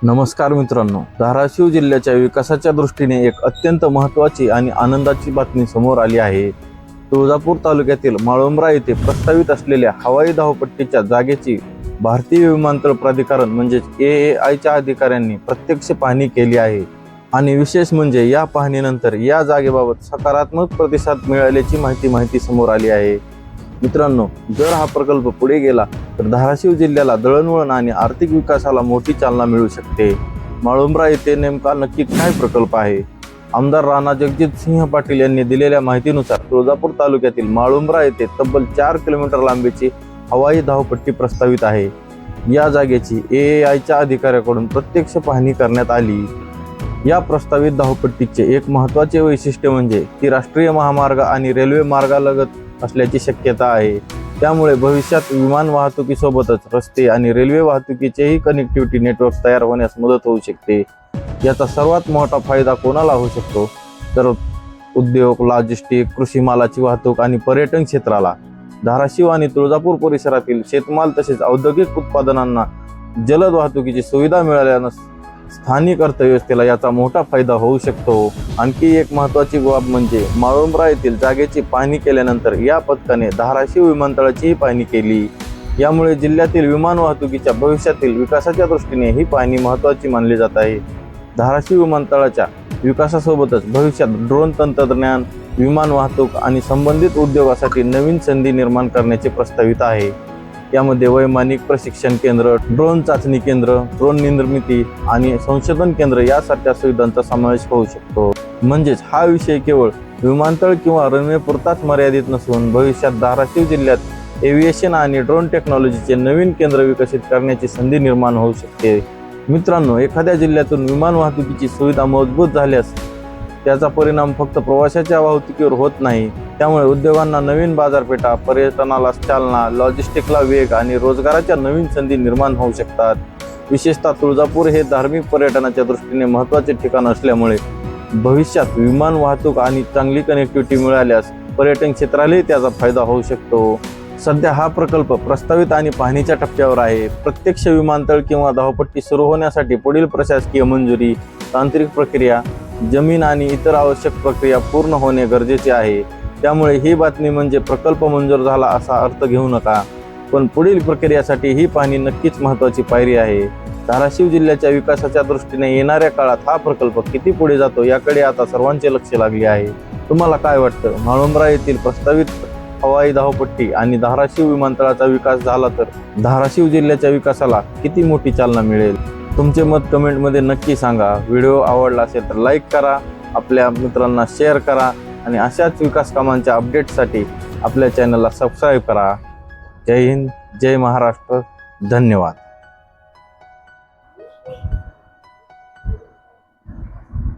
नमस्कार मित्रांनो, धाराशिव जिल्ह्याच्या विकासाच्या दृष्टीने एक अत्यंत महत्त्वाची आणि आनंदाची बातमी समोर आली आहे। तुळजापूर तालुक्यातील माळुंब्रा येथे प्रस्तावित असलेल्या हवाई धावपट्टीच्या जागेची भारतीय विमानतळ प्राधिकरण म्हणजेच AAIच्या अधिकाऱ्यांनी प्रत्यक्ष पाहणी केली आहे आणि विशेष म्हणजे या पाहणीनंतर या जागेबाबत सकारात्मक प्रतिसाद मिळाल्याची माहिती समोर आली आहे। मित्रांनो, जर हा प्रकल्प पुढे गेला तर धाराशिव जिल्ह्याला दळणवळण आणि आर्थिक विकासाला मोठी चालना मिळू शकते। माळुंब्रा येथे नेमका नक्की काय प्रकल्प आहे? आमदार राणा जगजितसिंह पाटील यांनी दिलेल्या माहितीनुसार तुळजापूर तालुक्यातील माळुंब्रा येथे तब्बल 4 किलोमीटर लांबीची हवाई धावपट्टी प्रस्तावित आहे। या जागेची AAIच्या अधिकाऱ्याकडून प्रत्यक्ष पाहणी करण्यात आली। या प्रस्तावित धावपट्टीचे एक महत्त्वाचे वैशिष्ट्य म्हणजे ती राष्ट्रीय महामार्ग आणि रेल्वे मार्गालगत असल्याची शक्यता आहे। त्यामुळे भविष्यात विमान वाहतुकीसोबतच रस्ते आणि रेल्वे वाहतुकीचेही कनेक्टिव्हिटी नेटवर्क तयार होण्यास मदत होऊ शकते। याचा सर्वात मोठा फायदा कोणाला होऊ शकतो तर उद्योग, लॉजिस्टिक, कृषी मालाची वाहतूक आणि पर्यटन क्षेत्राला। धाराशिव आणि तुळजापूर परिसरातील शेतमाल तसेच औद्योगिक उत्पादनांना जलद वाहतुकीची सुविधा मिळाल्याने स्थानिक अर्थव्यवस्थेला याचा मोठा फायदा होऊ शकतो। आणखी एक महत्त्वाची बाब म्हणजे माळुंब्रा येथील जागेची पाहणी केल्यानंतर या पथकाने धाराशिव विमानतळाचीही पाहणी केली। यामुळे जिल्ह्यातील विमान वाहतुकीच्या भविष्यातील विकासाच्या दृष्टीने ही पाहणी महत्त्वाची मानली जात आहे। धाराशिव विमानतळाच्या विकासासोबतच भविष्यात ड्रोन तंत्रज्ञान, विमान वाहतूक आणि संबंधित उद्योगासाठी नवीन संधी निर्माण करण्याचे प्रस्तावित आहे। यामध्ये वैमानिक प्रशिक्षण केंद्र, ड्रोन चाचणी केंद्र, ड्रोन निर्मिती आणि संशोधन केंद्र यासारख्या सुविधांचा समावेश होऊ शकतो। म्हणजेच हा विषय केवळ विमानतळ किंवा रनवे पुरताच मर्यादित नसून भविष्यात धाराशिव जिल्ह्यात एव्हिएशन आणि ड्रोन टेक्नॉलॉजीचे नवीन केंद्र विकसित करण्याची संधी निर्माण होऊ शकते। मित्रांनो, एखाद्या जिल्ह्यातून विमान वाहतुकीची सुविधा मजबूत झाल्यास त्याचा परिणाम फक्त प्रवाशाच्या वाहतुकीवर होत नाही, त्यामुळे उद्योगांना नवीन बाजारपेठा, पर्यटनाला चालना, लॉजिस्टिकला वेग आणि रोजगाराच्या नवीन संधी निर्माण होऊ शकतात। विशेषतः तुळजापूर हे धार्मिक पर्यटनाच्या दृष्टीने महत्त्वाचे ठिकाण असल्यामुळे भविष्यात विमान वाहतूक आणि चांगली कनेक्टिव्हिटी मिळाल्यास पर्यटन क्षेत्रालाही त्याचा फायदा होऊ शकतो। सध्या हा प्रकल्प प्रस्तावित आणि पाहणीच्या टप्प्यावर आहे। प्रत्यक्ष विमानतळ किंवा धावपट्टी सुरू होण्यासाठी पुढील प्रशासकीय मंजुरी, तांत्रिक प्रक्रिया, जमीन आणि इतर आवश्यक प्रक्रिया पूर्ण होणे गरजेचे आहे। त्यामुळे ही बातमी म्हणजे प्रकल्प मंजूर झाला असा अर्थ घेऊ नका, पण पुढील प्रक्रियेसाठी ही पाहणी नक्कीच महत्त्वाची पायरी आहे। धाराशिव जिल्ह्याच्या विकासाच्या दृष्टीने येणाऱ्या काळात हा प्रकल्प किती पुढे जातो याकडे आता सर्वांचे लक्ष लागले आहे। तुम्हाला काय वाटतं? माळुंब्रा येथील प्रस्तावित हवाई धावपट्टी आणि धाराशिव विमानतळाचा विकास झाला तर धाराशिव जिल्ह्याच्या विकासाला किती मोठी चालना मिळेल? तुमचे मत कमेंटमध्ये नक्की सांगा। व्हिडिओ आवडला असेल तर लाईक करा, आपल्या मित्रांना शेअर करा आणि अशाच विकास कामांच्या अपडेटसाठी आपल्या चॅनलला सबस्क्राईब करा। जय हिंद, जय महाराष्ट्र, धन्यवाद।